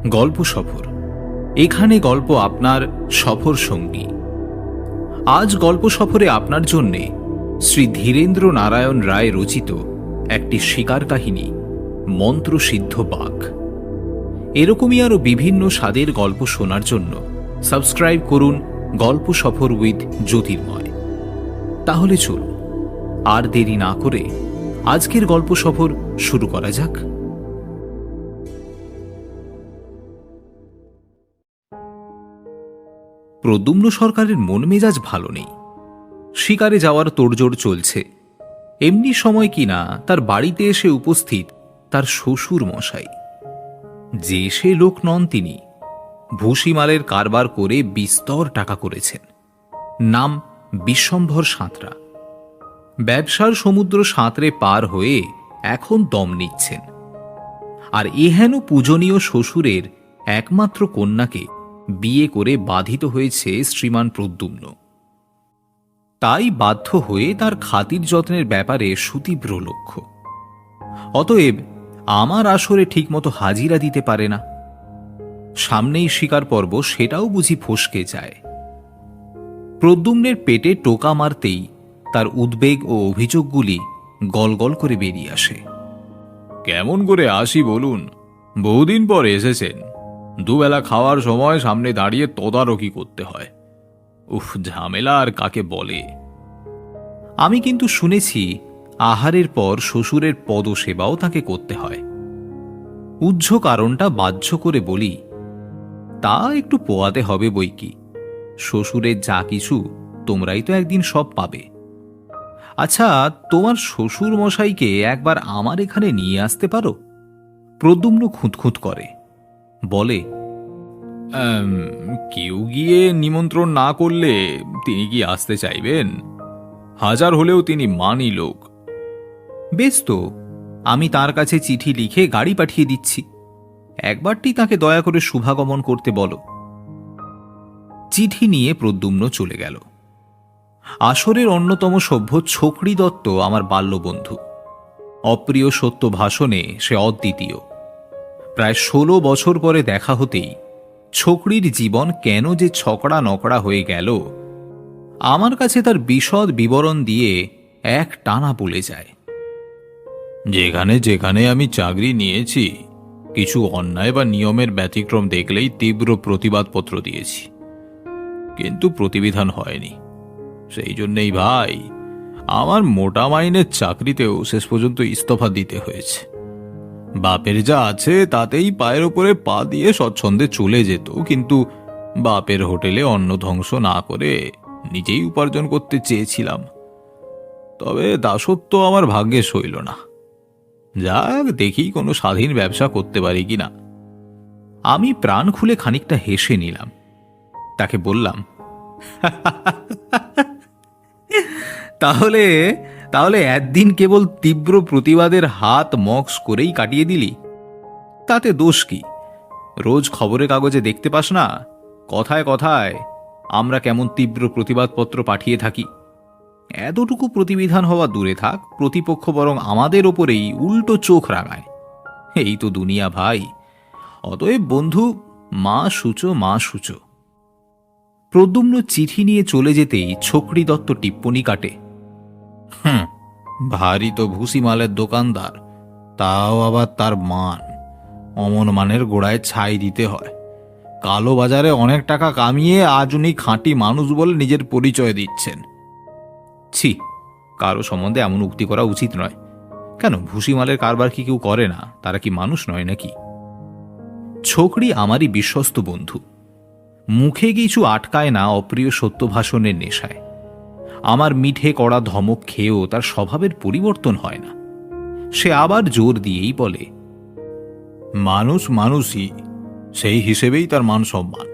গল্প সফর। এখানে গল্প আপনার সফর সঙ্গী। আজ গল্প সফরে আপনার জন্যে শ্রী ধীরেন্দ্র নারায়ণ রায় রচিত একটি শিকার কাহিনী, মন্ত্রসিদ্ধ বাঘ। এরকমই আরও বিভিন্ন স্বাদের গল্প শোনার জন্য সাবস্ক্রাইব করুন গল্প সফর উইথ জ্যোতির্ময়। তাহলে চলুন আর দেরি না করে আজকের গল্প সফর শুরু করা যাক। প্রদ্যুম্ন সরকারের মন মেজাজ ভালো নেই। শিকারে যাওয়ার তোড়জোড় চলছে। এমনি সময় কিনা তার বাড়িতে এসে উপস্থিত তার শ্বশুর মশাই। যে সে লোক নন তিনি। ভুসিমালের কারবার করে বিস্তর টাকা করেছেন। নাম বিশ্বম্ভর সাঁতরা। ব্যবসার সমুদ্র সাঁতরে পার হয়ে এখন দম নিচ্ছেন। আর এহেন পূজনীয় শ্বশুরের একমাত্র কন্যাকে বিয়ে করে বাধিত হয়েছে শ্রীমান প্রদ্যুম্ন। তাই বাধ্য হয়ে তার খাতির যত্নের ব্যাপারে সুতীব্র লক্ষ্য। অতএব আমার আসরে ঠিকমতো হাজিরা দিতে পারে না। সামনেই শিকার পর্ব, সেটাও বুঝি ফসকে যায়। প্রদ্যুম্নের পেটে টোকা মারতেই তার উদ্বেগ ও অভিযোগগুলি গলগল করে বেরিয়ে আসে। কেমন করে আসি বলুন? বহুদিন পর এসেছেন। দুবেলা খাওয়ার সময় সামনে দাঁড়িয়ে তদারকি করতে হয়। উফ, ঝামেলা আর কাকে বলে। আমি কিন্তু শুনেছি আহারের পর শ্বশুরের পদসেবাও তাকে করতে হয়। উজ্জ কারণটা বাহ্য করে বলি, তা একটু পোয়াতে হবে বই কি। শ্বশুরের যা কিছু তোমরাই তো একদিন সব পাবে। আচ্ছা, তোমার শ্বশুর মশাইকে একবার আমার এখানে নিয়ে আসতে পারো? প্রদ্যুম্ন খুঁতখুঁত করে বলে, কেউ গিয়ে নিমন্ত্রণ না করলে তিনি কি আসতে চাইবেন? হাজার হলেও তিনি মানি লোক। বেশ তো, আমি তার কাছে চিঠি লিখে গাড়ি পাঠিয়ে দিচ্ছি। একবারটি তাকে দয়া করে শুভাগমন করতে বলো। চিঠি নিয়ে প্রদ্যুম্ন চলে গেল। আসরের অন্যতম সভ্য ছোকরি দত্ত আমার বাল্যবন্ধু। অপ্রিয় সত্য ভাষণে সে অদ্বিতীয়। প্রায় 16 বছর পরে দেখা হতেই ছোকরির জীবন কেন যে ছকড়া নকড়া হয়ে গেল, আমার কাছে তার বিশদ বিবরণ দিয়ে এক টানা বলে যায়। যেখানে যেখানে আমি চাকরি নিয়েছি, কিছু অন্যায় বা নিয়মের ব্যতিক্রম দেখলেই তীব্র প্রতিবাদপত্র দিয়েছি, কিন্তু প্রতিবিধান হয়নি। সেই জন্যেই ভাই, আমার মোটা মাইনের চাকরিতেও শেষ পর্যন্ত ইস্তফা দিতে হয়েছে। বাপের যা আছে তাতেই পায়ের ওপরে পা দিয়ে স্বচ্ছন্দে চলে যেত, কিন্তু বাপের হোটেলে অন্ন ধ্বংস না করে নিজেই উপার্জন করতে চেয়েছিলাম। তবে দাসত্ব আমার ভাগ্যে সইল না। যাক, দেখি কোনো স্বাধীন ব্যবসা করতে পারি কিনা। আমি প্রাণ খুলে খানিকটা হেসে নিলাম। তাকে বললাম, তাহলে তাহলে একদিন কেবল তীব্র প্রতিবাদের হাত মক্স করেই কাটিয়ে দিলি? তাতে দোষ কি? রোজ খবরের কাগজে দেখতে পাস না কথায় কথায় আমরা কেমন তীব্র প্রতিবাদপত্র পাঠিয়ে থাকি? এতটুকু প্রতিবিধান হওয়া দূরে থাক, প্রতিপক্ষ বরং আমাদের ওপরেই উল্টো চোখ রাঙায়। এই তো দুনিয়া ভাই। অতএব বন্ধু, মা সূচো মা সূচো। প্রদ্যুম্ন চিঠি নিয়ে চলে যেতেই ছোকরি দত্ত টিপ্পনি কাটে, ভারী তো ভুসিমালের দোকানদার, তাও আবার তার মান। অমন মানের গোড়ায় ছাই দিতে হয়। কালো বাজারে অনেক টাকা কামিয়ে আজ উনি খাঁটি মানুষ বলে নিজের পরিচয় দিচ্ছেন। ছি, কারো সম্বন্ধে এমন উক্তি করা উচিত নয়। কেন, ভুসিমালের কারবার কি কেউ করে না? তারা কি মানুষ নয় নাকি? ছোকরি আমারই বিশ্বস্ত বন্ধু। মুখে কিছু আটকায় না অপ্রিয় সত্য ভাষণের নেশায়। আমার মিঠে কড়া ধমক খেয়েও তার স্বভাবের পরিবর্তন হয় না। সে আবার জোর দিয়েই বলে, মানুষ মানুষই, সেই হিসেবেই তার মান সম্মান।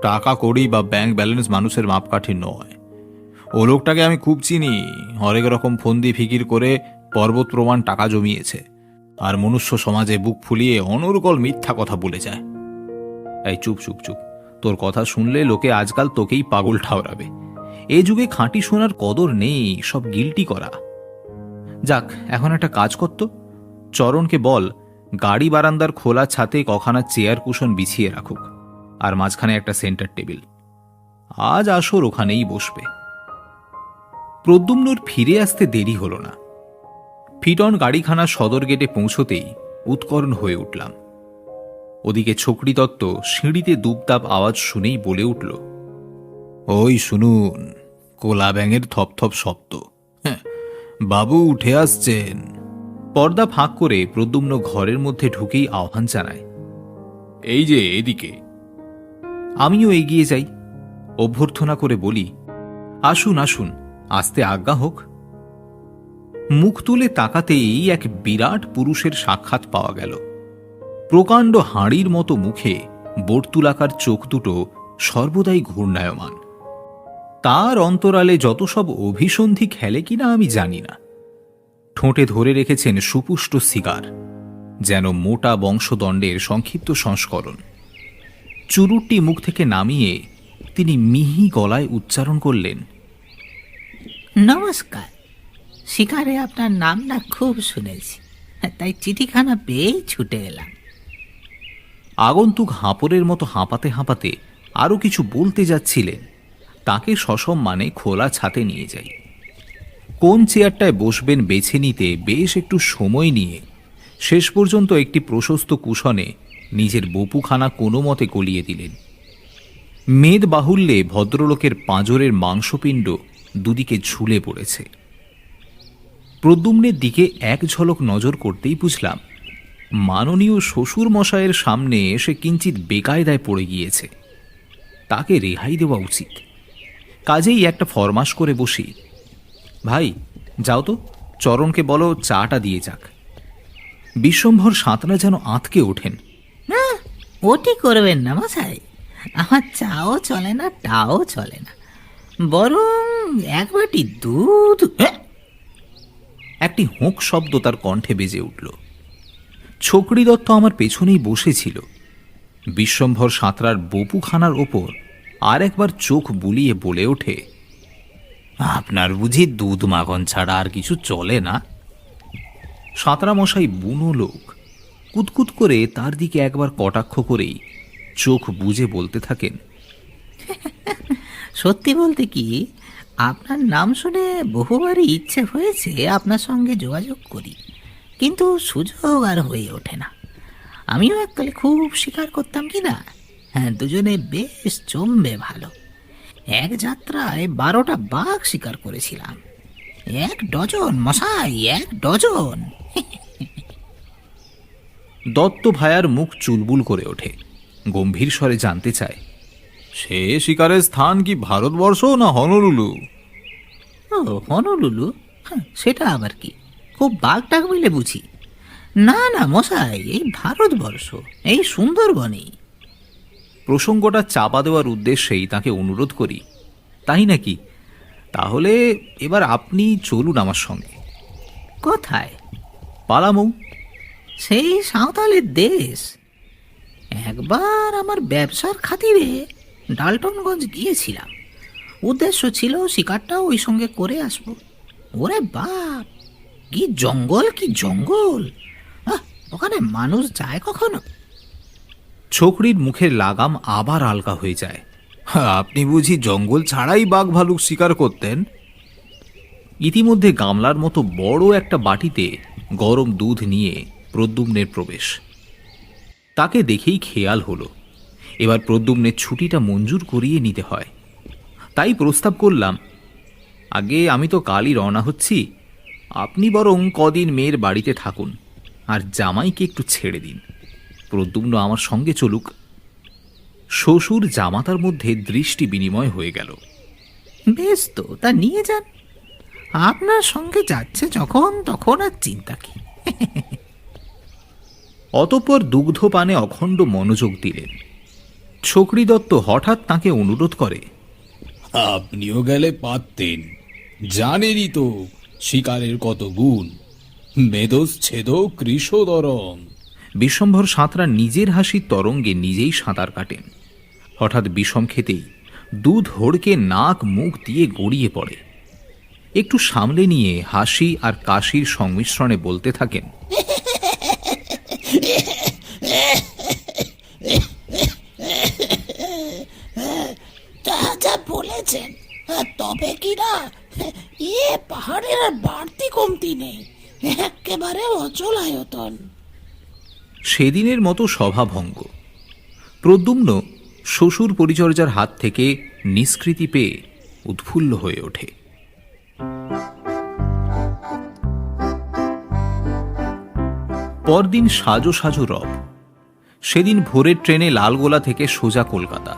টাকা কড়ি বা ব্যাংক ব্যালেন্স মানুষের মাপকাঠি নয়। ও লোকটাকে আমি খুব চিনি। হরেক রকম ফন্দি ফিকির করে পর্বত প্রমাণ টাকা জমিয়েছে, আর মনুষ্য সমাজে বুক ফুলিয়ে অনর্গল মিথ্যা কথা বলে যায়। এই চুপ চুপ চুপ, তোর কথা শুনলে লোকে আজকাল তোকেই পাগল ঠাওরাবে। এ যুগে খাঁটি শোনার কদর নেই, সব গিল্টি করা। যাক, এখন একটা কাজ করত, চরণকে বল গাড়ি বারান্দার খোলা ছাতে কখানা চেয়ার কুশন বিছিয়ে রাখুক, আর মাঝখানে একটা সেন্টার টেবিল। আজ আসর ওখানেই বসবে। প্রদ্যুম্নর ফিরে আসতে দেরি হল না। ফিটন গাড়িখানা সদর গেটে পৌঁছতেই উৎকর্ণ হয়ে উঠলাম। ওদিকে ছোকরি দত্ত সিঁড়িতে দুপদাপ আওয়াজ শুনেই বলে উঠল, ওই শুনুন, কোলা ব্যাঙের থপথপ শব্দ। হ্যাঁ, বাবু উঠে আসছেন। পর্দা ফাঁক করে প্রদ্যুম্ন ঘরের মধ্যে ঢুকেই আহ্বান জানায়, এই যে এদিকে। আমিও এগিয়ে যাই। অভ্যর্থনা করে বলি, আসুন আসুন, আসতে আজ্ঞা হোক। মুখ তুলে তাকাতেই এক বিরাট পুরুষের সাক্ষাৎ পাওয়া গেল। প্রকাণ্ড হাঁড়ির মতো মুখে বর্তুলাকার চোখ দুটো সর্বদাই ঘূর্ণায়মান। তার অন্তরালে যত সব অভিসন্ধি খেলে কিনা আমি জানি না। ঠোঁটে ধরে রেখেছেন সুপুষ্ট সিগার, যেন মোটা বংশদণ্ডের সংক্ষিপ্ত সংস্করণ। চুরুটটি মুখ থেকে নামিয়ে তিনি মিহি গলায় উচ্চারণ করলেন, নমস্কার। শিকারে আপনার নামটা খুব শুনেছি, তাই চিঠিখানা পেয়েই ছুটে এলাম। আগন্তুক হাঁপড়ের মতো হাঁপাতে হাঁপাতে আরও কিছু বলতে যাচ্ছিলেন, তাকে সসম্মানে খোলা ছাতে নিয়ে যাই। কোন চেয়ারটায় বসবেন বেছে নিতে বেশ একটু সময় নিয়ে শেষ পর্যন্ত একটি প্রশস্ত কুশনে নিজের বপুখানা কোনো মতে গলিয়ে দিলেন। মেদ বাহুল্যে ভদ্রলোকের পাঁজরের মাংসপিণ্ড দুদিকে ঝুলে পড়েছে। প্রদ্যুম্নের দিকে এক ঝলক নজর করতেই বুঝলাম মাননীয় শ্বশুর মশায়ের সামনে এসে কিঞ্চিত বেকায়দায় পড়ে গিয়েছে। তাকে রেহাই দেওয়া উচিত। কাজেই একটা ফরমাস করে বসি, ভাই যাও তো, চরণকে বলো চাটা দিয়ে যাক। বিশ্বম্ভর সাঁতরা যেন আঁতকে ওঠেন। না, ওটি করবেন না মশাই, আমার চাও চলে না, টাও চলে না, বরং এক বাটি দুধ। একটি হোঁক শব্দ তার কণ্ঠে বেজে উঠল। ছোকরি দত্ত আমার পেছনেই বসেছিল। বিশ্বম্ভর সাঁতরার বপুখানার ওপর আর একবার চোখ বুলিয়ে বলে ওঠে, আপনার বুঝি দুধ মাখন ছাড়া আর কিছু চলে না? সাঁতরা মশাই বুনো লোক, কুতকুত করে তার দিকে একবার কটাক্ষ করেই চোখ বুজে বলতে থাকেন, সত্যি বলতে কি, আপনার নাম শুনে বহুবারই ইচ্ছে হয়েছে আপনার সঙ্গে যোগাযোগ করি, কিন্তু সুযোগ আর হয়ে ওঠে না। আমিও এককালে খুব শিকার করতাম কি না, হ্যাঁ, দুজনে বেশ জমবে ভালো। এক যাত্রায় 12টা বাঘ শিকার করেছিলাম। 1 ডজন মশাই, 1 ডজন। দত্ত ভায়ার মুখ চুলবুল করে ওঠে। গম্ভীর স্বরে জানতে চায়, সে শিকারের স্থান কি ভারতবর্ষ না হনলুলু? ও হনলুলু, হ্যাঁ, সেটা আবার কি? খুব বাঘ টাক মিলে বুঝি? না না মশাই, এই ভারতবর্ষ, এই সুন্দরবনেই। প্রসঙ্গটা চাপা দেওয়ার উদ্দেশ্যেই তাকে অনুরোধ করি, তাই নাকি? তাহলে এবার আপনি চলুন আমার সঙ্গে। কোথায়? পালামৌ। সেই সাঁওতালের দেশ। একবার আমার ব্যবসার খাতিরে ডালটনগঞ্জ গিয়েছিলাম। উদ্দেশ্য ছিল শিকারটাও ওই সঙ্গে করে আসবো। ওরে বাপ, কি জঙ্গল, কি জঙ্গল! ওখানে মানুষ যায় কখনো? ছোকরির মুখের লাগাম আবার আলগা হয়ে যায়। আপনি বুঝি জঙ্গল ছাড়াই বাঘ ভালুক শিকার করতেন? ইতিমধ্যে গামলার মতো বড় একটা বাটিতে গরম দুধ নিয়ে প্রদ্যুম্নের প্রবেশ। তাকে দেখেই খেয়াল হলো এবার প্রদ্যুম্নের ছুটিটা মঞ্জুর করিয়ে নিতে হয়। তাই প্রস্তাব করলাম, আগে আমি তো কালই রওনা হচ্ছি, আপনি বরং কদিন মেয়ের বাড়িতে থাকুন আর জামাইকে একটু ছেড়ে দিন। প্রদ্যুম্ন আমার সঙ্গে চলুক। শ্বশুর জামাতার মধ্যে দৃষ্টি বিনিময় হয়ে গেল। বেশ তো, তা নিয়ে যান। আপনার সঙ্গে যাচ্ছে যখন, তখন আর চিন্তা কি। অতঃপর দুগ্ধপানে অখণ্ড মনোযোগ দিলেন। ছোকরি দত্ত হঠাৎ তাকে অনুরোধ করে, আপনিও গেলে পারতেন, জানেনই তো শিকারের কত গুণ, মেদচ্ছেদ কৃষদরম। বিশ্বম্ভর সাঁতরা নিজের হাসির তরঙ্গে নিজেই সাঁতার কাটেন। হঠাৎ বিষম খেতেই দুধ হড়কে নাক মুখ দিয়ে গড়িয়ে পড়ে। একটু সামলে নিয়ে হাসি আর কাশির সংমিশ্রণে বলতে থাকেন, তা যা বলেছেন, তবে কি না পাহাড়ের আর বাড়তি কমতি নেই, একেবারে অচল আয়তন। সেদিনের মতো সভাভঙ্গ। প্রদ্যুম্ন শ্বশুর পরিচর্যার হাত থেকে নিষ্কৃতি পেয়ে উৎফুল্ল হয়ে ওঠে। পরদিন সাজো সাজো রব। সেদিন ভোরের ট্রেনে লালগোলা থেকে সোজা কলকাতা,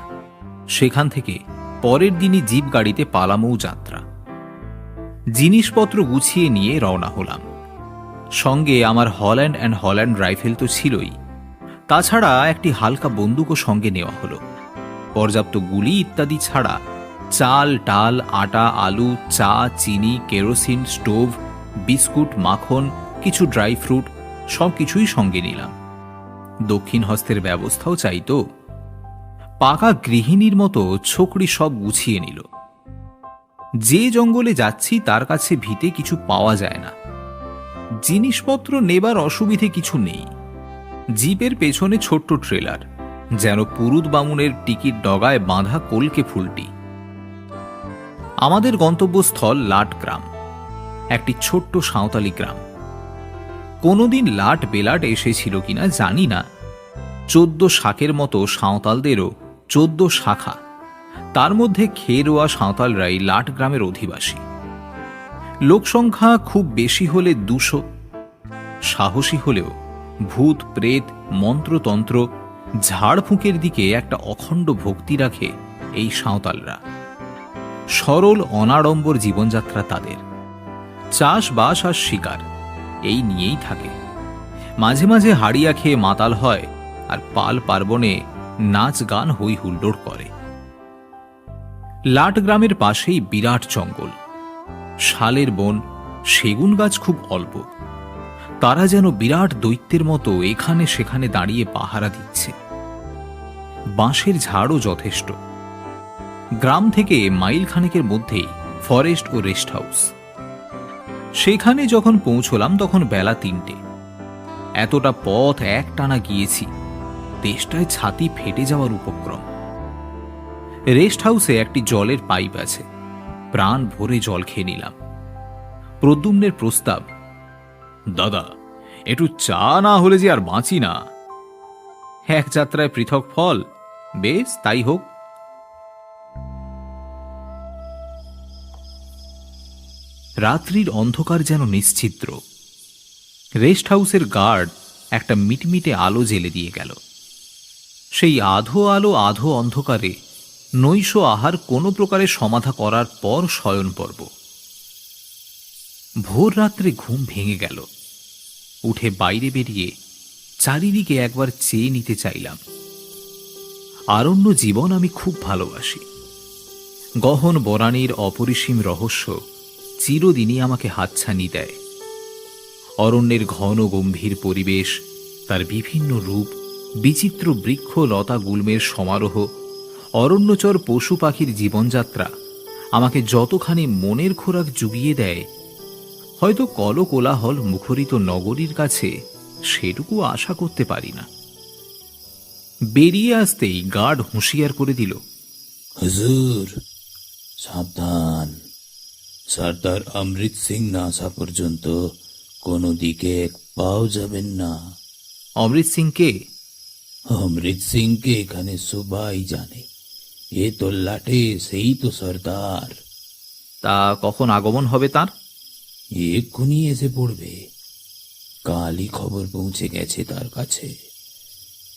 সেখান থেকে পরের দিনই জিপ গাড়িতে পালামৌ যাত্রা। জিনিসপত্র গুছিয়ে নিয়ে রওনা হলাম। সঙ্গে আমার হল্যান্ড অ্যান্ড হল্যান্ড রাইফেল তো ছিলই, তাছাড়া একটি হালকা বন্দুকও সঙ্গে নেওয়া হলো। পর্যাপ্ত গুলি ইত্যাদি ছাড়া চাল, ডাল, আটা, আলু, চা, চিনি, কেরোসিন, স্টোভ, বিস্কুট, মাখন, কিছু ড্রাই ফ্রুট সব কিছুই সঙ্গে নিলাম। দক্ষিণ হস্তের ব্যবস্থাও চাই তো। পাকা গৃহিণীর মতো ছোকরি সব গুছিয়ে নিল। যে জঙ্গলে যাচ্ছি তার কাছে ভিতে কিছু পাওয়া যায় না। জিনিসপত্র নেবার অসুবিধে কিছু নেই। জিপের পেছনে ছোট্ট ট্রেলার, যেন পুরুত বামুনের টিকিট ডগায় বাঁধা কলকে ফুলটি। আমাদের গন্তব্যস্থল লাট গ্রাম, একটি ছোট্ট সাঁওতালি গ্রাম। কোনোদিন লাট বেলাট এসেছিল কিনা জানি না। 14 শাকের মতো সাঁওতালদেরও 14 শাখা, তার মধ্যে খেরোয়া সাঁওতালরাই লাট গ্রামের অধিবাসী। লোকসংখ্যা খুব বেশি হলে 200। সাহসী হলেও ভূত প্রেত, মন্ত্রতন্ত্র, ঝাড়ফুঁকের দিকে একটা অখণ্ড ভক্তি রাখে এই সাঁওতালরা। সরল অনাড়ম্বর জীবনযাত্রা তাদের। চাষবাস আর শিকার এই নিয়েই থাকে। মাঝে মাঝে হাড়িয়া খেয়ে মাতাল হয়, আর পাল পার্বণে নাচ গান হই হুল্লোড় করে। লাট গ্রামের পাশেই বিরাট জঙ্গল, শালের বন, সেগুন গাছ খুব অল্প। তারা যেন বিরাট দৈত্যের মতো এখানে সেখানে দাঁড়িয়ে পাহারা দিচ্ছে। বাঁশের ঝাড়ও যথেষ্ট। গ্রাম থেকে মাইল খানেকের মধ্যেই ফরেস্ট ও রেস্ট হাউস। সেখানে যখন পৌঁছলাম তখন বেলা 3টে। এতটা পথ একটানা গিয়েছি, তেষ্টায় ছাতি ফেটে যাওয়ার উপক্রম। রেস্ট হাউসে একটি জলের পাইপ আছে, প্রাণ ভরে জল খেয়ে নিলাম। প্রদ্যুম্নের প্রস্তাব, দাদা, একটু চা না হলে যে আর বাঁচি না। এক যাত্রায় পৃথক ফল, বেশ তাই হোক। রাত্রির অন্ধকার যেন নিশ্ছিদ্র। রেস্ট হাউসের গার্ড একটা মিটমিটে আলো জেলে দিয়ে গেল। সেই আধো আলো আধো অন্ধকারে নৈশ আহার কোনো প্রকারে সমাধা করার পর শয়ন পর্ব। ভোর রাত্রে ঘুম ভেঙে গেল। উঠে বাইরে বেরিয়ে চারিদিকে একবার চেয়ে নিতে চাইলাম। আরণ্য জীবন আমি খুব ভালোবাসি। গহন বরানীর অপরিসীম রহস্য চিরদিনই আমাকে হাতছানি দেয়। অরণ্যের ঘন গম্ভীর পরিবেশ, তার বিভিন্ন রূপ, বিচিত্র বৃক্ষ লতা গুল্মের সমারোহ, অরণ্যচর পশু পাখির জীবনযাত্রা আমাকে যতখানি মনের খোরাক জুগিয়ে দেয়, হয়তো কলকোলাহল মুখরিত নগরীর কাছে সেটুকু আশা করতে পারি না। বেরিয়ে আসতেই গার্ড হুঁশিয়ার করে দিল, হুজুর সাবধান, সর্দার অমৃত সিং না আসা পর্যন্ত কোনো দিকে এক পাও যাবেন না। অমৃত সিং কে? অমৃত সিংকে এখানে সবাই জানে। এ তো লাটে, সেই তো সর্দার। তা কখন আগমন হবে তার? এক্ষুনি এসে পড়বে। কালই খবর পৌঁছে গেছে তার কাছে।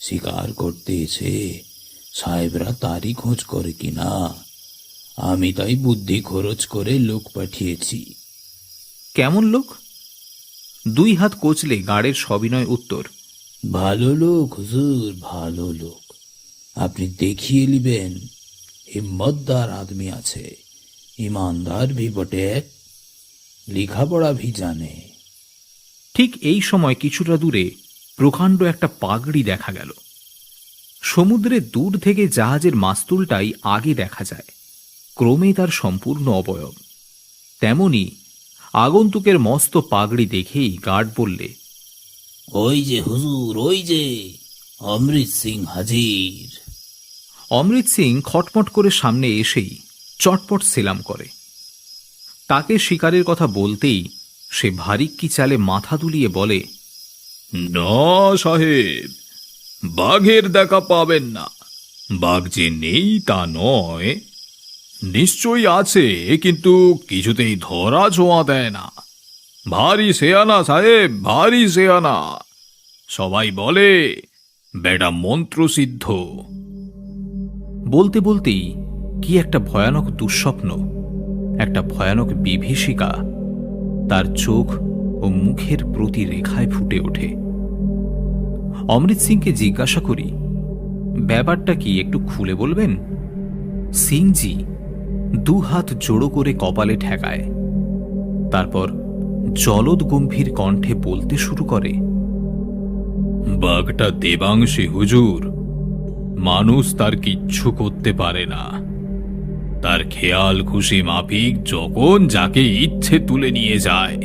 শিকার করতে এসে সাহেবরা তারই খোঁজ করে কিনা, আমি তাই বুদ্ধি খরচ করে লোক পাঠিয়েছি। কেমন লোক? 2 হাত কোচলে গার্ডের সবিনয় উত্তর, ভালো লোক হুজুর, ভালো লোক। আপনি দেখিয়ে নিবেন হিম্মতদার আদমি আছে, ईमानदार भी बटे, লেখাপড়া भी জানে। ঠিক এই সময় কিছুটা দূরে প্রকাণ্ড একটা পাগড়ি দেখা গেল। সমুদ্রের দূর থেকে জাহাজের মাস্তুলটাই আগে দেখা যায়, ক্রমে তার সম্পূর্ণ অবয়ব। তেমনি আগন্তুকের মস্ত পাগড়ি দেখেই গার্ড বললে, ওই যে হুজুর, ওই যে অমৃত সিং হাজির। অমৃত সিং খটমট করে সামনে এসেই চটপট সেলাম করে। তাকে শিকারের কথা বলতেই সে ভারিক্কি চালে মাথা দুলিয়ে বলে, না সাহেব, বাঘের দেখা পাবেন না। বাঘ যে নেই তা নয়, নিশ্চয়ই আছে, কিন্তু কিছুতেই ধরা ছোঁয়া দেয় না। ভারী সেয়ানা সাহেব, ভারী সেয়ানা। সবাই বলে বেটা মন্ত্রসিদ্ধ। বলতে বলতেই কি একটা ভয়ানক দুঃস্বপ্ন, একটা ভয়ানক বিভীষিকা তার চোখ ও মুখের প্রতি রেখায় ফুটে ওঠে। অমৃত সিংকে জিজ্ঞাসা করি, ব্যাপারটা কি একটু খুলে বলবেন? সিংজি দু হাত জোড়ো করে কপালে ঠেকায়, তারপর জলদ গম্ভীর কণ্ঠে বলতে শুরু করে, বাঘটা দেবাংশী হুজুর। মানুষ তার কিচ্ছু করতে পারে না। তার খেয়াল খুশি মাফিক যখন যাকে ইচ্ছে তুলে নিয়ে যায়।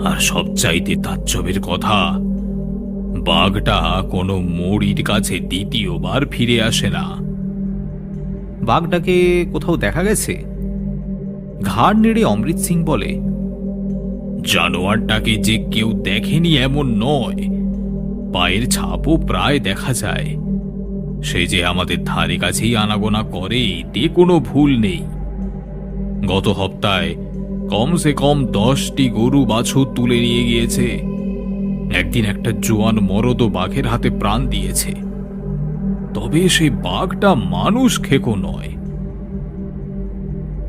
আর সবচাইতে তাজ্জবের কথা, বাঘটা কোনো মরির কাছে দ্বিতীয়বার ফিরে আসে না। বাঘটাকে কোথাও দেখা গেছে? ঘাড় নেড়ে অমৃত সিং বলে, জানোয়ারটাকে যে কেউ দেখেনি এমন নয়, পায়ের ছাপও প্রায় দেখা যায়। সে যে আমাদের ধারে কাছেই আনাগোনা করে, এতে কোনো ভুল নেই। গত সপ্তাহে কমসে কম 10টি গরু বাছুর তুলে নিয়ে গিয়েছে। একদিন একটা জোয়ান মরদ বাঘের হাতে প্রাণ দিয়েছে। তবে সেই বাঘটা মানুষ খেকো নয়।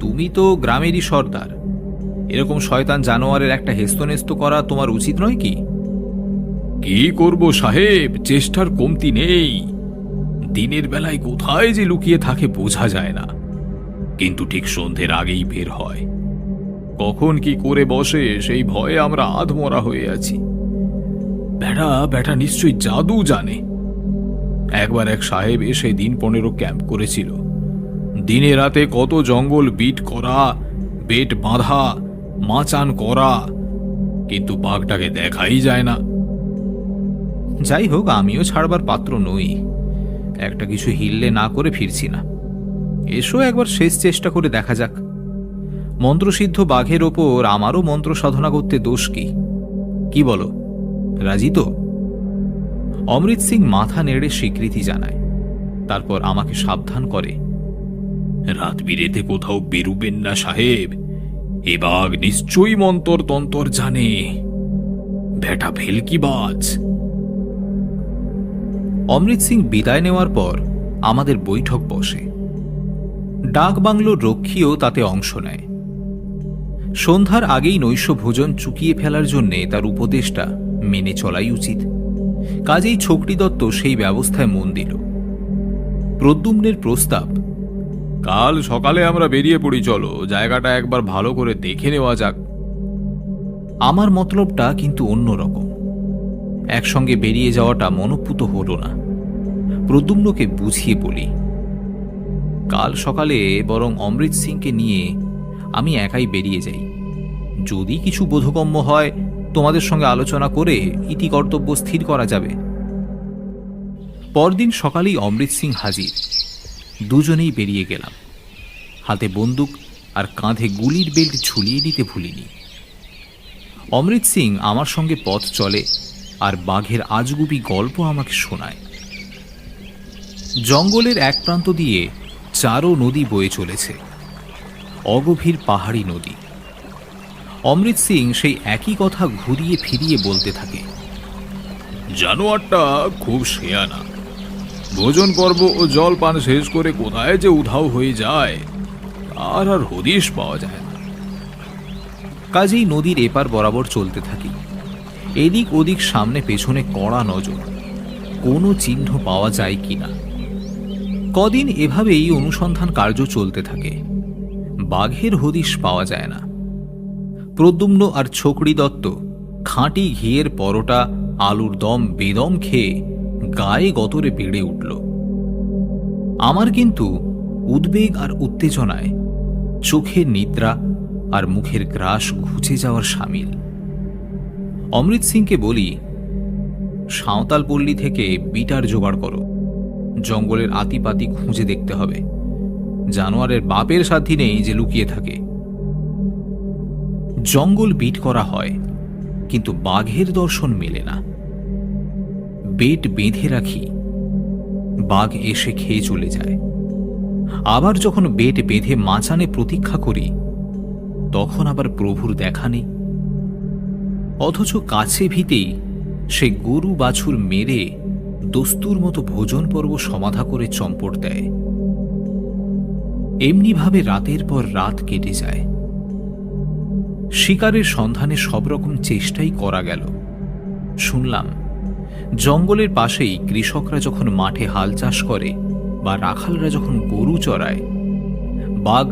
তুমি তো গ্রামেরই সর্দার, এরকম শয়তান জানোয়ারের একটা হেস্তনেস্ত করা তোমার উচিত নয় কি? কি করব সাহেব, চেষ্টার কমতি নেই। দিনের বেলায় কোথায় যে লুকিয়ে থাকে বোঝা যায় না, কিন্তু ঠিক সন্ধ্যের আগেই বের হয়। কখন কি করে বসে সেই ভয়ে আমরা আধমরা হয়ে আছি। বেটা নিশ্চয়ই জাদু জানে। একবার এক সাহেব এসে দিন 15 ক্যাম্প করেছিল। দিনে রাতে কত জঙ্গল বিট করা, বেট বাঁধা, মাচান করা, কিন্তু বাঘটাকে দেখাই যায় না। যাই হোক, আমিও ছাড়বার পাত্র নই। একটা কিছু হিললে না করে ফিরছি না। এসো একবার শেষ চেষ্টা করে দেখা যাক। মন্ত্রসিদ্ধ বাঘের ওপর আমারও মন্ত্র সাধনা করতে দোষ কি? কি বলো, রাজি তো? অমৃত সিং মাথা নেড়ে স্বীকৃতি জানায়, তারপর আমাকে সাবধান করে, রাত বিরেতে কোথাও বেরুবেন না সাহেব। এ বাঘ নিশ্চয়ই মন্তর তন্তর জানে। বেটা ভেলকিবাজ। অমৃত সিং বিদায় নেওয়ার পর আমাদের বৈঠক বসে। ডাক বাংলোর রক্ষীও তাতে অংশ নেয়। সন্ধ্যার আগেই নৈশ ভোজন চুকিয়ে ফেলার জন্য তার উপদেশটা মেনে চলাই উচিত। কাজেই ছোকরি দত্ত সেই ব্যবস্থায় মন দিল। প্রদ্যুম্নের প্রস্তাব, কাল সকালে আমরা বেরিয়ে পড়ি, চলো জায়গাটা একবার ভালো করে দেখে নেওয়া যাক। আমার মতলবটা কিন্তু অন্যরকম। একসঙ্গে বেরিয়ে যাওয়াটা মনঃপূত হল না। প্রদ্যুম্নকে বুঝিয়ে বলি, কাল সকালে বরং অমৃত সিংকে নিয়ে আমি একাই বেরিয়ে যাই। যদি কিছু বোধগম্য হয় তোমাদের সঙ্গে আলোচনা করে ইতি কর্তব্য স্থির করা যাবে। পরদিন সকালেই অমৃত সিং হাজির। দুজনেই বেরিয়ে গেলাম। হাতে বন্দুক আর কাঁধে গুলির বেল্ট ঝুলিয়ে নিতে ভুলিনি। অমৃত সিং আমার সঙ্গে পথ চলে আর বাঘের আজগুবি গল্প আমাকে শোনায়। জঙ্গলের এক প্রান্ত দিয়ে 4 নদী বয়ে চলেছে, অগভীর পাহাড়ি নদী। অমৃত সিং সেই একই কথা ঘুরিয়ে ফিরিয়ে বলতে থাকে, জানোয়ারটা খুব শেয়ানা। ভোজন পর্ব ও জল পান শেষ করে কোথায় যে উধাও হয়ে যায় আর হদিশ পাওয়া যায় না। কাজেই নদীর এপার বরাবর চলতে থাকি। এদিক ওদিক সামনে পেছনে কড়া নজর, কোনো চিহ্ন পাওয়া যায় কিনা। কদিন এভাবেই অনুসন্ধান কার্য চলতে থাকে। বাঘের হদিশ পাওয়া যায় না। প্রদ্যুম্ন আর ছোকরি দত্ত খাঁটি ঘিয়ের পরোটা, আলুর দম বেদম খেয়ে গায়ে গতরে বেড়ে উঠল। আমার কিন্তু উদ্বেগ আর উত্তেজনায় চোখের নিদ্রা আর মুখের গ্রাস ঘুচে যাওয়ার সামিল। অমৃত সিংকে বলি, সাঁওতাল পল্লী থেকে বিটার জোগাড় করো। জঙ্গলের আতিপাতি খুঁজে দেখতে হবে। জানোয়ারের বাপের সাথী নেই যে লুকিয়ে থাকে। জঙ্গল বিট করা হয়, কিন্তু বাঘের দর্শন মেলে না। বেট বেঁধে রাখি, বাঘ এসে খেয়ে চলে যায়। আবার যখন বেট বেঁধে মাচানে প্রতীক্ষা করি, তখন আবার প্রভুর দেখা নেই। অথচ কাছে ভিতেই সে গরু বাছুর মেরে দস্তুর মতো ভোজন পর্ব সমাধা করে চম্পট দেয়। এমনিভাবে রাতের পর রাত কেটে যায়। শিকারের সন্ধানে সব রকম চেষ্টাই করা গেল। শুনলাম জঙ্গলের পাশেই কৃষকরা যখন মাঠে হাল চাষ করে বা রাখালরা যখন গরু চড়ায়, বাঘ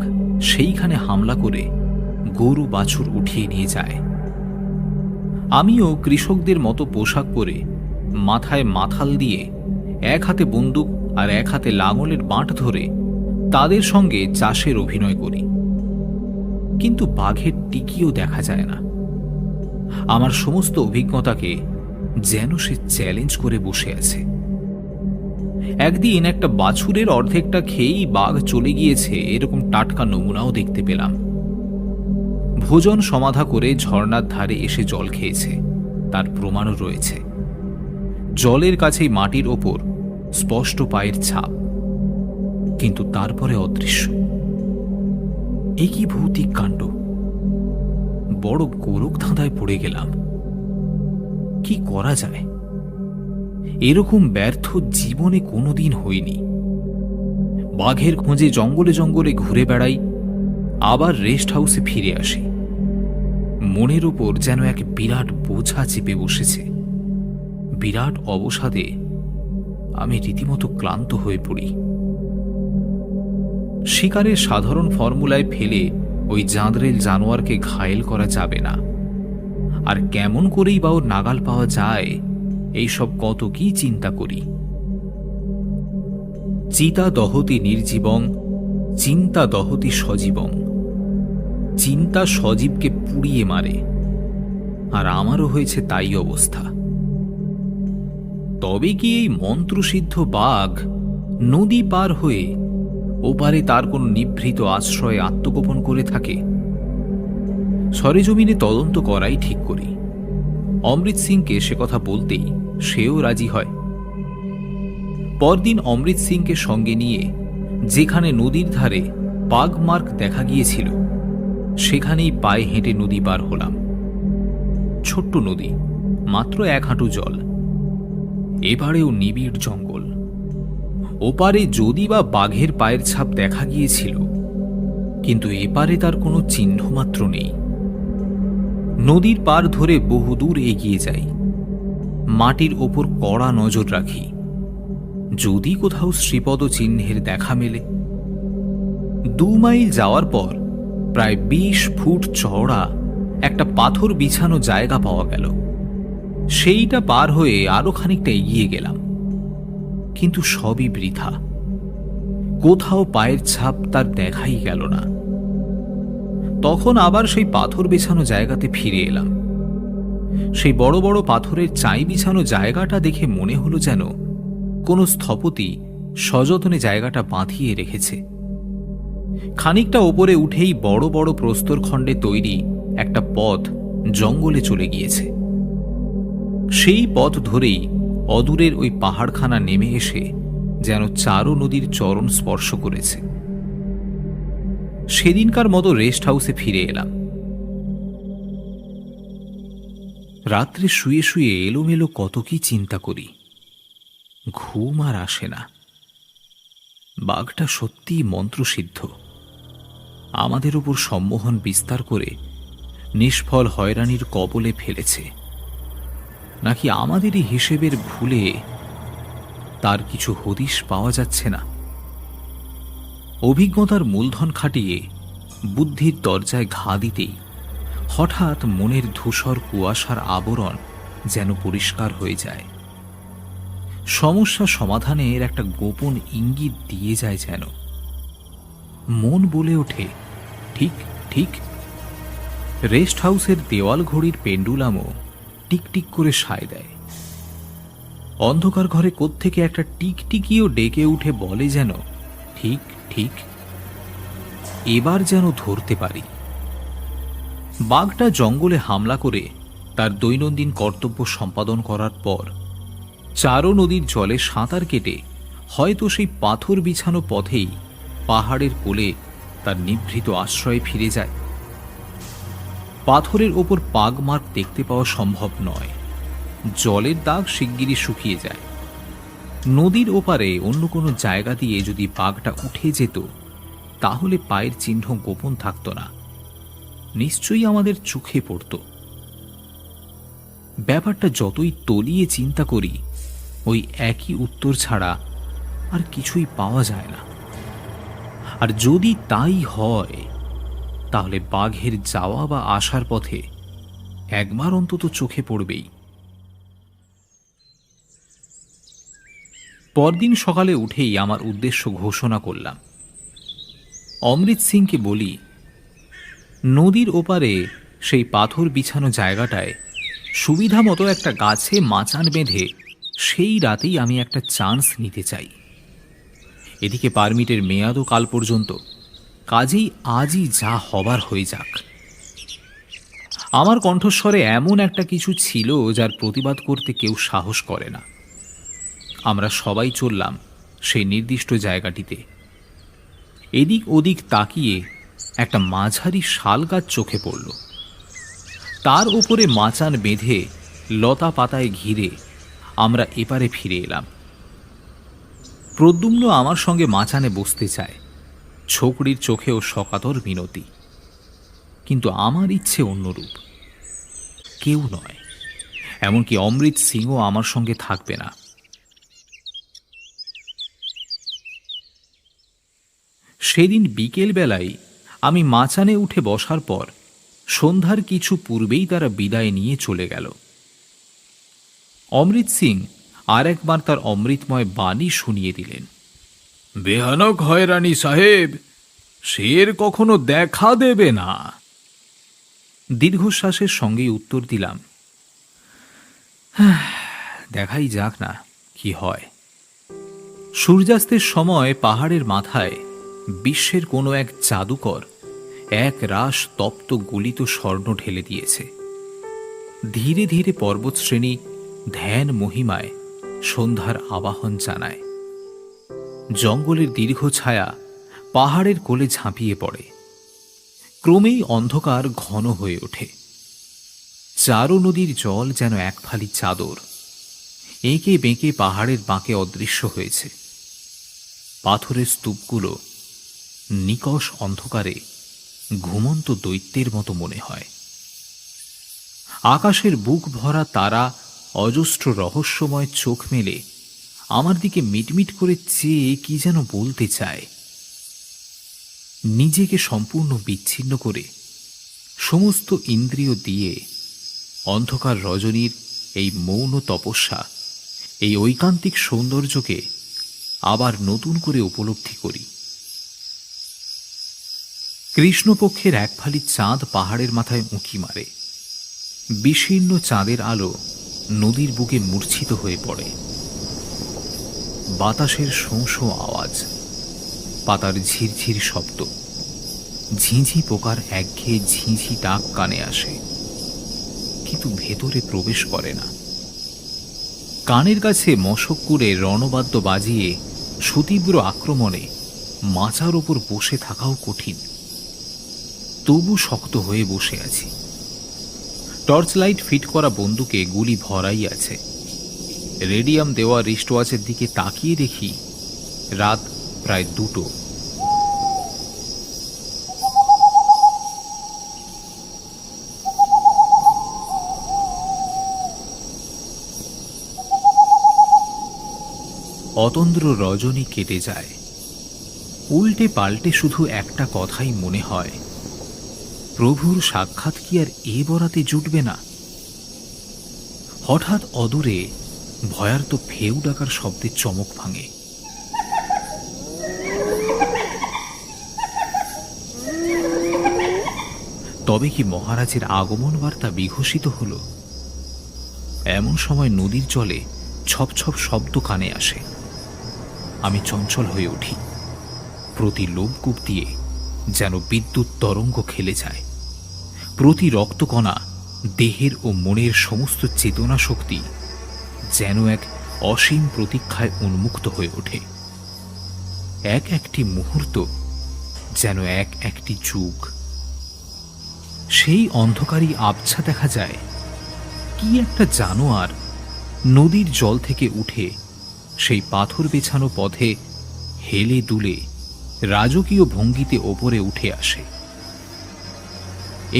সেইখানে হামলা করে গরু বাছুর উঠিয়ে নিয়ে যায়। আমিও কৃষকদের মতো পোশাক পরে, মাথায় মাথাল দিয়ে, এক হাতে বন্দুক আর এক হাতে লাঙলের বাঁট ধরে তাদের সঙ্গে চাষের অভিনয় করি। কিন্তু বাঘের টিকিও দেখা যায় না। আমার সমস্ত অভিজ্ঞতাকে যেন সে চ্যালেঞ্জ করে বসে আছে। একদিন একটা বাছুরের অর্ধেকটা খেয়েই বাঘ চলে গিয়েছে, এরকম টাটকা নমুনাও দেখতে পেলাম। ভোজন সমাধা করে ঝর্ণার ধারে এসে জল খেয়েছে, তার প্রমাণও রয়েছে। জলের কাছেই মাটির ওপর স্পষ্ট পায়ের ছাপ, কিন্তু তারপরে অদৃশ্য। এ কি ভৌতিক কাণ্ড! বড় গোরক ধাঁধায় পড়ে গেলাম। কি করা যায়? এরকম ব্যর্থ জীবনে কোনোদিন হইনি। বাঘের খোঁজে জঙ্গলে জঙ্গলে ঘুরে বেড়াই, আবার রেস্ট হাউসে ফিরে আসি। মনের উপর যেন এক বিরাট বোঝা চেপে বসেছে। বিরাট অবসাদে আমি রীতিমতো ক্লান্ত হয়ে পড়ি। শিকারের সাধারণ ফর্মুলায় ফেলে ওই জাঁদরেল জানোয়ারকে ঘায়েল করা যাবে না। আর কেমন করেই বা ওর নাগাল পাওয়া যায়, এইসব কত কি চিন্তা করি। চিতা দহতি নির্জীবং, চিন্তা দহতি সজীবং। চিন্তা সজীবকে পুড়িয়ে মারে, আর আমারও হয়েছে তাই অবস্থা। তবে কি এই মন্ত্রসিদ্ধ বাঘ নদী পার হয়ে ওপারে তার কোন নিভৃত আশ্রয়ে আত্মগোপন করে থাকে? সরেজমিনে তদন্ত করাই ঠিক করি। অমৃত সিংকে সে কথা বলতেই সেও রাজি হয়। পরদিন অমৃত সিংকে সঙ্গে নিয়ে যেখানে নদীর ধারে বাঘ মার্ক দেখা গিয়েছিল, সেখানেই পায়ে হেঁটে নদী পার হলাম। ছোট্ট নদী, মাত্র 1 হাঁটু জল। এবারেও নিবিড় জঙ্গল। ওপারে যদি বা বাঘের পায়ের ছাপ দেখা গিয়েছিল, কিন্তু এপারে তার কোনো চিহ্ন মাত্র নেই। নদীর পার ধরে বহুদূর এগিয়ে যাই। মাটির ওপর কড়া নজর রাখি, যদি কোথাও শ্রীপদ চিহ্নের দেখা মেলে। 2 মাইল যাওয়ার পর প্রায় 20 ফুট চওড়া একটা পাথর বিছানো জায়গা পাওয়া গেল। সেইটা পার হয়ে আরো খানিকটা এগিয়ে গেলাম, কিন্তু সবই বৃথা। কোথাও পায়ের ছাপ তার দেখাই গেল না। তখন আবার সেই পাথর বিছানো জায়গাতে ফিরে এলাম। সেই বড় বড় পাথরের চাই বিছানো জায়গাটা দেখে মনে হলো যেন কোনো স্থপতি সযত্নে জায়গাটা বাঁধিয়ে রেখেছে। খানিকটা ওপরে উঠেই বড় বড় প্রস্তরখণ্ডে তৈরি একটা পথ জঙ্গলে চলে গিয়েছে। সেই পথ ধরেই অদূরের ওই পাহাড়খানা নেমে এসে যেন চারো নদীর চরণ স্পর্শ করেছে। সেদিনকার মতো রেস্ট হাউসে ফিরে এলাম। রাত্রে শুয়ে শুয়ে এলোমেলো কত কি চিন্তা করি, ঘুম আর আসে না। বাঘটা সত্যিই মন্ত্রসিদ্ধ। আমাদের উপর সম্মোহন বিস্তার করে নিষ্ফল হয়রানির কবলে ফেলেছে, নাকি আমাদেরই হিসেবের ভুলে তার কিছু হদিশ পাওয়া যাচ্ছে না। অভিজ্ঞতার মূলধন খাটিয়ে বুদ্ধির দরজায় ঘা দিতেই হঠাৎ মনের ধূসর কুয়াশার আবরণ যেন পরিষ্কার হয়ে যায়। সমস্যা সমাধানের একটা গোপন ইঙ্গিত দিয়ে যায় যেন। মন বলে ওঠে, ঠিক ঠিক। রেস্ট হাউসের দেওয়াল ঘড়ির পেন্ডুলামও টিকটিক করে সায় দেয়। অন্ধকার ঘরে কোত্থেকে একটা টিকটিকিও ডেকে উঠে বলে যেন, ঠিক ঠিক, এবার যেন ধরতে পারি। বাঘটা জঙ্গলে হামলা করে তার দৈনন্দিন কর্তব্য সম্পাদন করার পর চারো নদীর জলে সাঁতার কেটে হয়তো সেই পাথর বিছানো পথেই পাহাড়ের কোলে তার নিভৃত আশ্রয়ে ফিরে যায়। পাথরের ওপর পাগ মার্ক দেখতে পাওয়া সম্ভব নয়, জলের দাগ শিগগিরই শুকিয়ে যায়। নদীর ওপারে অন্য কোনো জায়গা দিয়ে যদি বাঘটা উঠে যেত তাহলে পায়ের চিহ্ন গোপন থাকত না, নিশ্চয়ই আমাদের চোখে পড়ত। ব্যাপারটা যতই তলিয়ে চিন্তা করি ওই একই উত্তর ছাড়া আর কিছুই পাওয়া যায় না। আর যদি তাই হয় তাহলে বাঘের যাওয়া বা আসার পথে একবার অন্তত চোখে পড়বেই। পরদিন সকালে উঠেই আমার উদ্দেশ্য ঘোষণা করলাম। অমৃত সিংকে বলি, নদীর ওপারে সেই পাথর বিছানো জায়গাটায় সুবিধা মতো একটা গাছে মাচান বেঁধে সেই রাতেই আমি একটা চান্স নিতে চাই। এদিকে পারমিটের মেয়াদও কাল পর্যন্ত, কাজেই আজই যা হবার হয়ে যাক। আমার কণ্ঠস্বরে এমন একটা কিছু ছিল যার প্রতিবাদ করতে কেউ সাহস করে না। আমরা সবাই চললাম সেই নির্দিষ্ট জায়গাটিতে। এদিক ওদিক তাকিয়ে একটা মাঝারি শাল গাছ চোখে পড়ল। তার উপরে মাচান বেঁধে লতা পাতায় ঘিরে আমরা এপারে ফিরে এলাম। প্রদ্যুম্ন আমার সঙ্গে মাচানে বসতে চায়, ছোকরির চোখেও সকাতর মিনতি। কিন্তু আমার ইচ্ছে অন্যরূপ। কেউ নয়, এমনকি অমৃত সিংও আমার সঙ্গে থাকবে না। সেদিন বিকেল বেলায় আমি মাচানে উঠে বসার পর সন্ধ্যার কিছু পূর্বেই তারা বিদায় নিয়ে চলে গেল। অমৃত সিং আর একবার তার অমৃতময় বাণী শুনিয়ে দিলেন। বেহানক হয়রানি সাহেব, শের কখনো দেখা দেবে না। দীর্ঘশ্বাসের সঙ্গেই উত্তর দিলাম, দেখাই যাক না কি হয়। সূর্যাস্তের সময় পাহাড়ের মাথায় বিশ্বের কোনো এক জাদুকর এক রাশ তপ্ত গলিত স্বর্ণ ঢেলে দিয়েছে। ধীরে ধীরে পর্বতশ্রেণী ধ্যান মহিমায় সন্ধ্যার আবাহন জানায়। জঙ্গলের দীর্ঘ ছায়া পাহাড়ের কোলে ঝাঁপিয়ে পড়ে। ক্রমেই অন্ধকার ঘন হয়ে ওঠে। চারো নদীর জল যেন এক ফালি চাদর এঁকে বেঁকে পাহাড়ের বাঁকে অদৃশ্য হয়েছে। পাথরের স্তূপগুলো নিকষ অন্ধকারে ঘুমন্ত দৈত্যের মতো মনে হয়। আকাশের বুক ভরা তারা অজস্র রহস্যময় চোখ মেলে আমার দিকে মিটমিট করে চেয়ে কি যেন বলতে চায়। নিজেকে সম্পূর্ণ বিচ্ছিন্ন করে সমস্ত ইন্দ্রিয় দিয়ে অন্ধকার রজনীর এই মৌন তপস্যা, এই ঐকান্তিক সৌন্দর্যকে আবার নতুন করে উপলব্ধি করি। কৃষ্ণপক্ষের এক ফালি চাঁদ পাহাড়ের মাথায় উঁকি মারে। বিশীর্ণ চাঁদের আলো নদীর বুকে মূর্ছিত হয়ে পড়ে। বাতাসের শোঁ শোঁ আওয়াজ, পাতার ঝিরঝির শব্দ, ঝিঁঝি পোকার একঘেয়ে ঝিঁঝি ডাক কানে আসে, কিন্তু ভেতরে প্রবেশ করে না। কানের কাছে মশক করে রণবাদ্য বাজিয়ে সুতীব্র আক্রমণে মাচার ওপর বসে থাকাও কঠিন। তবু শক্ত হয়ে বসে আছি। টর্চ লাইট ফিট করা বন্দুকে গুলি ভরাই আছে। রেডিয়াম দেওয়া রিস্টওয়াচের দিকে তাকিয়ে দেখি রাত প্রায় 2টো। অতন্দ্র রজনী কেটে যায়। উল্টে পাল্টে শুধু একটা কথাই মনে হয়, প্রভুর সাক্ষাৎ কি আর এ বরাতে জুটবে না? হঠাৎ অদূরে ভয়ার্ত ফেউ ডাকার শব্দের চমক ভাঙে। তবে কি মহারাজের আগমন বার্তা বিঘোষিত হল? এমন সময় নদীর জলে ছপ ছপ শব্দ কানে আসে। আমি চঞ্চল হয়ে উঠি। প্রতি লোমকূপ দিয়ে যেন বিদ্যুৎ তরঙ্গ খেলে যায়। প্রতি রক্তকণা, দেহের ও মনের সমস্ত চেতনা শক্তি যেন এক অসীম প্রতীক্ষায় উন্মুক্ত হয়ে ওঠে। এক একটি মুহূর্ত যেন এক একটি যুগ। সেই অন্ধকারই আবছা দেখা যায় কি একটা জানোয়ার নদীর জল থেকে উঠে সেই পাথর বেছানো পথে হেলে দুলে রাজকীয় ভঙ্গিতে ওপরে উঠে আসে।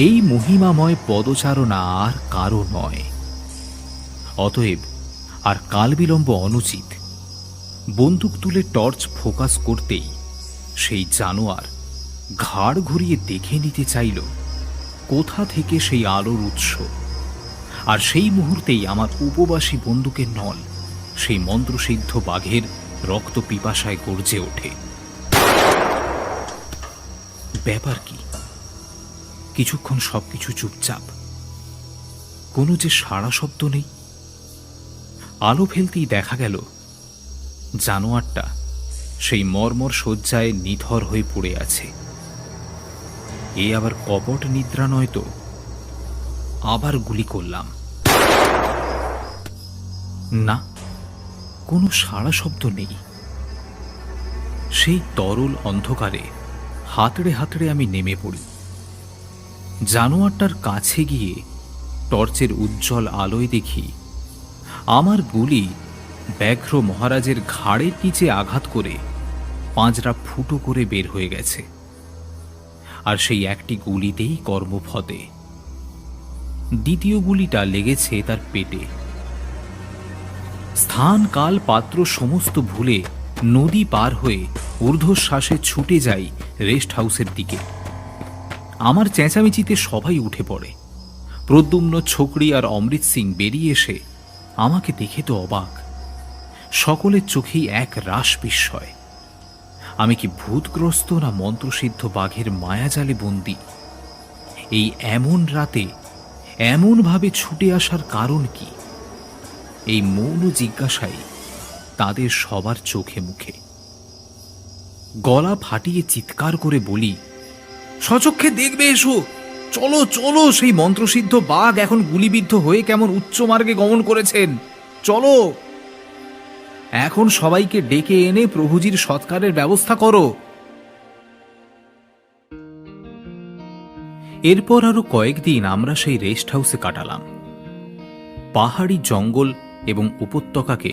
এই মহিমাময় পদচারণা আর কারো নয়। অতএব আর কালবিলম্ব অনুচিত। বন্দুক তুলে টর্চ ফোকাস করতেই সেই জানোয়ার ঘাড় ঘুরিয়ে দেখে নিতে চাইল কোথা থেকে সেই আলোর উৎস। আর সেই মুহূর্তেই আমার উপবাসী বন্দুকের নল সেই মন্ত্রসিদ্ধ বাঘের রক্ত পিপাসায় গর্জে ওঠে। ব্যাপার কি? কিছুক্ষণ সবকিছু চুপচাপ, কোনো যে সাড়া শব্দ নেই। আলো ফেলতেই দেখা গেল জানোয়ারটা সেই মর্মর শয্যায় নিথর হয়ে পড়ে আছে। এ আবার কপট নিদ্রা নয় তো? আবার গুলি করলাম, না, কোনো সাড়া শব্দ নেই। সেই তরল অন্ধকারে হাতড়ে হাতড়ে আমি নেমে পড়ি। জানোয়ারটার কাছে গিয়ে টর্চের উজ্জ্বল আলোয় দেখি আমার গুলি ব্যাঘ্র মহারাজের ঘাড়ের নিচে আঘাত করে পাঁজরা ফুটো করে বের হয়ে গেছে। আর সেই একটি গুলিতেই কর্মফতে। দ্বিতীয় গুলিটা লেগেছে তার পেটে। স্থান কাল পাত্র সমস্ত ভুলে নদী পার হয়ে ঊর্ধ্বশ্বাসে ছুটে যাই রেস্ট হাউসের দিকে। আমার চেঁচামেচিতে সবাই উঠে পড়ে। প্রদ্যুম্ন, ছোকরি আর অমৃত সিং বেরিয়ে এসে আমাকে দেখে তো অবাক। সকলের চোখেই এক রাস বিস্ময়। আমি কি ভূতগ্রস্ত না মন্ত্রসিদ্ধ বাঘের মায়াজালে বন্দী? এই এমন রাতে এমনভাবে ছুটে আসার কারণ কি? এই মৌন জিজ্ঞাসাই তাদের সবার চোখে মুখে। গলা ফাটিয়ে চিৎকার করে বলি, সচক্ষে দেখবে এসো, চলো চলো, সেই মন্ত্রসিদ্ধ বাঘ এখন গুলিবিদ্ধ হয়ে কেমন উচ্চ মার্গে গমন করেছেন। চলো, এখন সবাইকে ডেকে এনে প্রভুজির সৎকারের ব্যবস্থা করো। এরপর আরো কয়েকদিন আমরা সেই রেস্ট হাউসে কাটালাম। পাহাড়ি জঙ্গল এবং উপত্যকাকে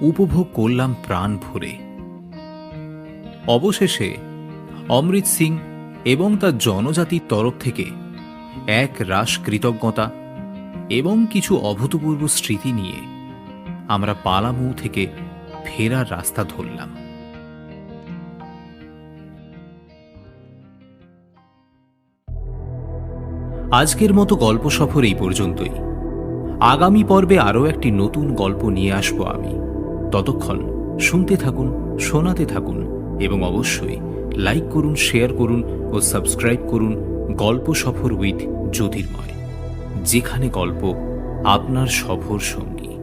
উপভোগ করলাম প্রাণ ভরে। অবশেষে অমৃত সিং এবং তার জনজাতির তরফ থেকে এক রাস কৃতজ্ঞতা এবং কিছু অভূতপূর্ব স্মৃতি নিয়ে আমরা পালামৌ থেকে ফেরার রাস্তা ধরলাম। আজকের মতো গল্প সফর এই পর্যন্তই। আগামী পর্বে আরও একটি নতুন গল্প নিয়ে আসবো আমি। ততক্ষণ শুনতে থাকুন, শোনাতে থাকুন এবং অবশ্যই লাইক করুন, শেয়ার করুন ও সাবস্ক্রাইব করুন গল্প সফর উইথ জ্যোতির্ময়, যেখানে গল্প আপনার সফর সঙ্গী।